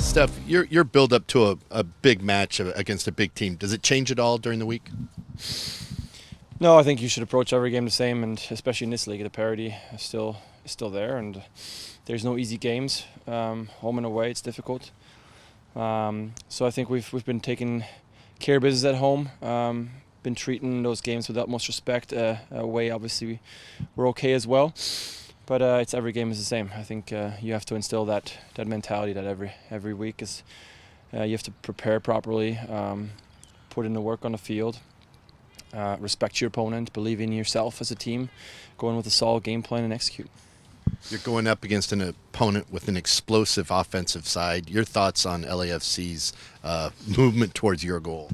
Steph, your build up to a big match against a big team, does it change at all during the week? No, I think you should approach every game the same, and especially in this league, the parity is still there, and there's no easy games. Home and away, it's difficult. So I think we've been taking care of business at home. Been treating those games with utmost respect. Away, obviously, we're okay as well. But it's every game is the same. I think you have to instill that mentality that every week is you have to prepare properly, put in the work on the field, respect your opponent, believe in yourself as a team, go in with a solid game plan and execute. You're going up against an opponent with an explosive offensive side. Your thoughts on LAFC's movement towards your goal?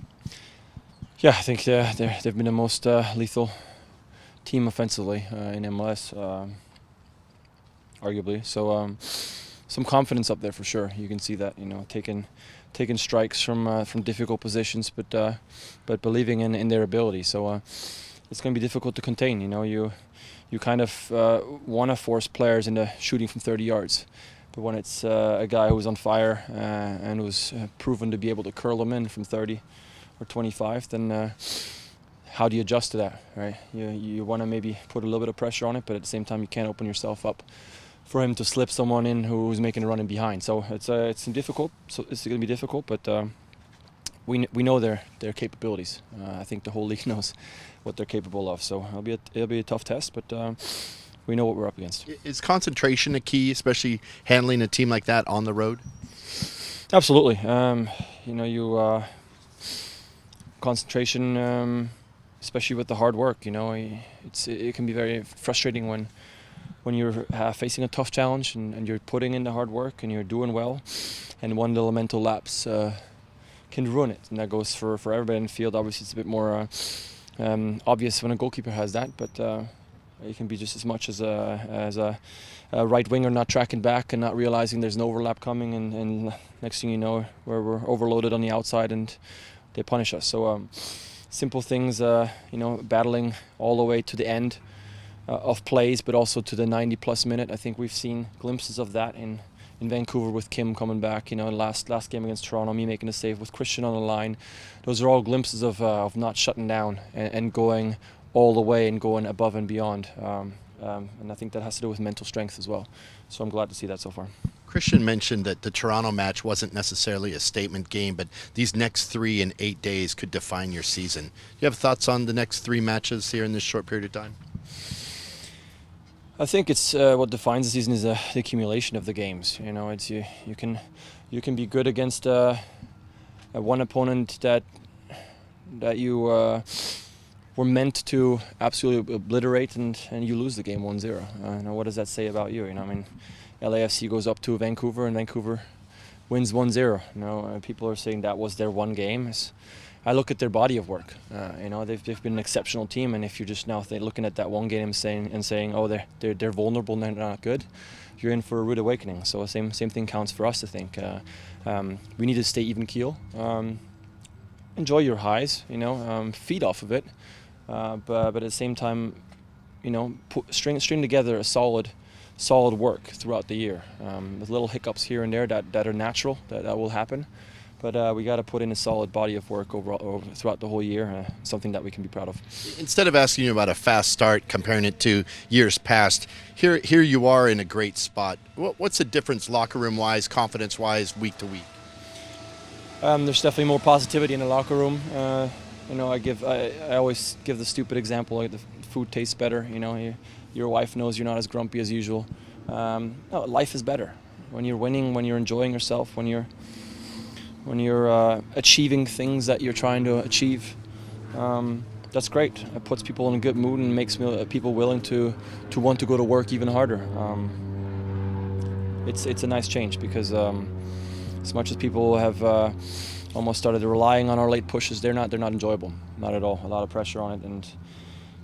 Yeah, I think they've been the most lethal team offensively in MLS, arguably. So some confidence up there for sure. You can see that, taking strikes from difficult positions, but believing in their ability. So it's going to be difficult to contain. You kind of want to force players into shooting from 30 yards. But when it's a guy who's on fire and who's proven to be able to curl them in from 30 or 25, then how do you adjust to that, right? You want to maybe put a little bit of pressure on it, but at the same time you can't open yourself up for him to slip someone in who's making a run in behind. So it's difficult. So it's going to be difficult, but we know their capabilities. I think the whole league knows what they're capable of. So it'll be a tough test, but we know what we're up against. Is concentration a key, especially handling a team like that on the road? Absolutely. Concentration, especially with the hard work. It can be very frustrating when you're facing a tough challenge and you're putting in the hard work and you're doing well, and one little mental lapse can ruin it. And that goes for everybody in the field. Obviously, it's a bit more obvious when a goalkeeper has that, but it can be just as much as a right winger not tracking back and not realizing there's an overlap coming, and next thing you know, we're overloaded on the outside and they punish us. So simple things, battling all the way to the end of plays, but also to the 90-plus minute. I think we've seen glimpses of that in Vancouver with Kim coming back. Last game against Toronto, me making a save with Christian on the line. Those are all glimpses of not shutting down and going all the way and going above and beyond. And I think that has to do with mental strength as well. So I'm glad to see that so far. Christian mentioned that the Toronto match wasn't necessarily a statement game, but these next 3 in 8 days could define your season. Do you have thoughts on the next 3 matches here in this short period of time? I think it's what defines the season is the accumulation of the games. It's you can be good against one opponent that you were meant to absolutely obliterate, and you lose the game 1-0. What does that say about you? LAFC goes up to Vancouver and Vancouver wins 1-0. People are saying that was their one game. I look at their body of work. They've been an exceptional team, and if you're just now looking at that one game and saying, oh, they're vulnerable and they're not good, you're in for a rude awakening. So same thing counts for us. I think we need to stay even keel. Enjoy your highs. Feed off of it, but at the same time, string together a solid work throughout the year, with little hiccups here and there that are natural, that will happen. But we got to put in a solid body of work overall, throughout the whole year, something that we can be proud of. Instead of asking you about a fast start, comparing it to years past, here you are in a great spot. What's the difference locker room-wise, confidence-wise, week to week? There's definitely more positivity in the locker room. I always give the stupid example, like the food tastes better. Your wife knows you're not as grumpy as usual. No, life is better when you're winning, when you're enjoying yourself, when you're achieving things that you're trying to achieve. That's great. It puts people in a good mood and makes people willing to want to go to work even harder. It's a nice change because as much as people have almost started relying on our late pushes, they're not enjoyable. Not at all. A lot of pressure on it, and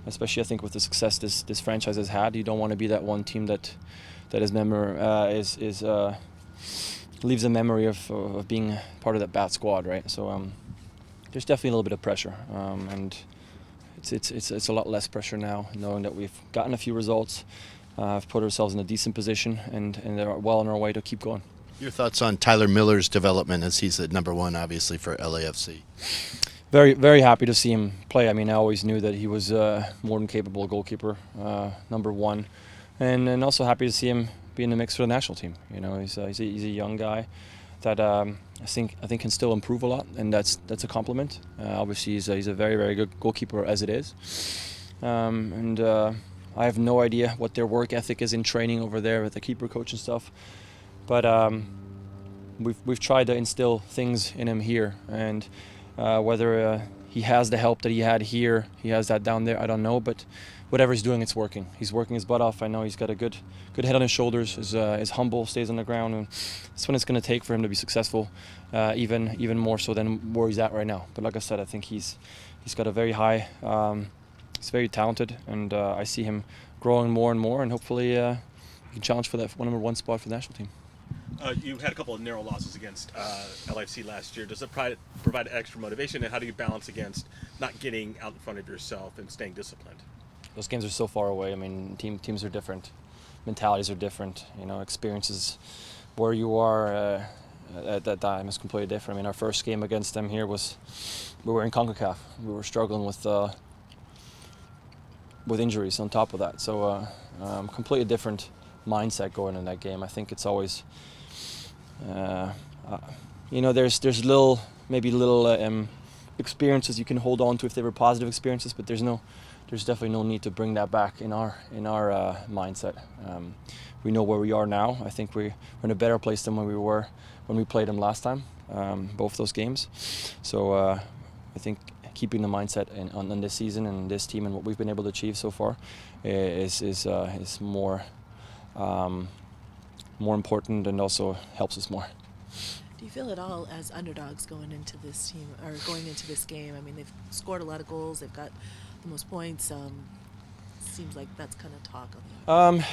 especially I think with the success this franchise has had, you don't want to be that one team that leaves a memory of being part of that bad squad, right? So there's definitely a little bit of pressure, and it's a lot less pressure now, knowing that we've gotten a few results, have put ourselves in a decent position, and are well on our way to keep going. Your thoughts on Tyler Miller's development as he's the number one, obviously, for LAFC? Very, very happy to see him play. I mean, I always knew that he was more than capable goalkeeper, number one, and also happy to see him be in the mix for the national team. You know, he's a young guy that I think can still improve a lot, and that's a compliment. Obviously, he's a very, very good goalkeeper as it is, and I have no idea what their work ethic is in training over there with the keeper coach and stuff, but we've tried to instill things in him here, and whether he has the help that he had here, he has that down there, I don't know, but whatever he's doing, it's working. He's working his butt off. I know he's got a good head on his shoulders, is humble, stays on the ground, and that's what it's going to take for him to be successful, even more so than where he's at right now. But like I said, I think he's got a very high, he's very talented, and I see him growing more and more, and hopefully he can challenge for that number one spot for the national team. You had a couple of narrow losses against LAFC last year. Does it provide extra motivation, and how do you balance against not getting out in front of yourself and staying disciplined? Those games are so far away. I mean, teams are different, mentalities are different. You know, experiences where you are at that time is completely different. I mean, our first game against them here we were in CONCACAF. We were struggling with injuries on top of that. So completely different mindset going in that game. I think it's always, you know, there's little experiences you can hold on to if they were positive experiences, but there's definitely no need to bring that back in our mindset. We know where we are now. I think we're in a better place than when we were when we played them last time, both those games. So I think keeping the mindset on this season and this team and what we've been able to achieve so far is more important, and also helps us more. Do you feel at all as underdogs going into this team or going into this game? I mean, they've scored a lot of goals. They've got the most points. Seems like that's kind of talk on the.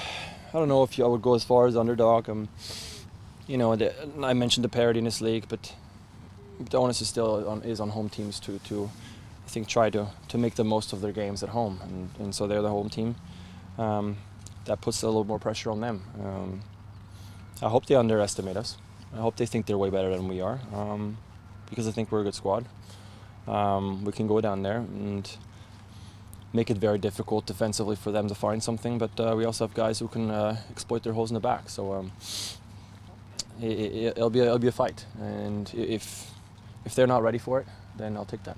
I don't know if I would go as far as underdog. You know, I mentioned the parity in this league, but the onus is still on home teams to I think try to make the most of their games at home, and so they're the home team. That puts a little more pressure on them. I hope they underestimate us. I hope they think they're way better than we are, because I think we're a good squad. We can go down there and make it very difficult defensively for them to find something, but we also have guys who can exploit their holes in the back. So it'll be a fight, and if they're not ready for it, then I'll take that.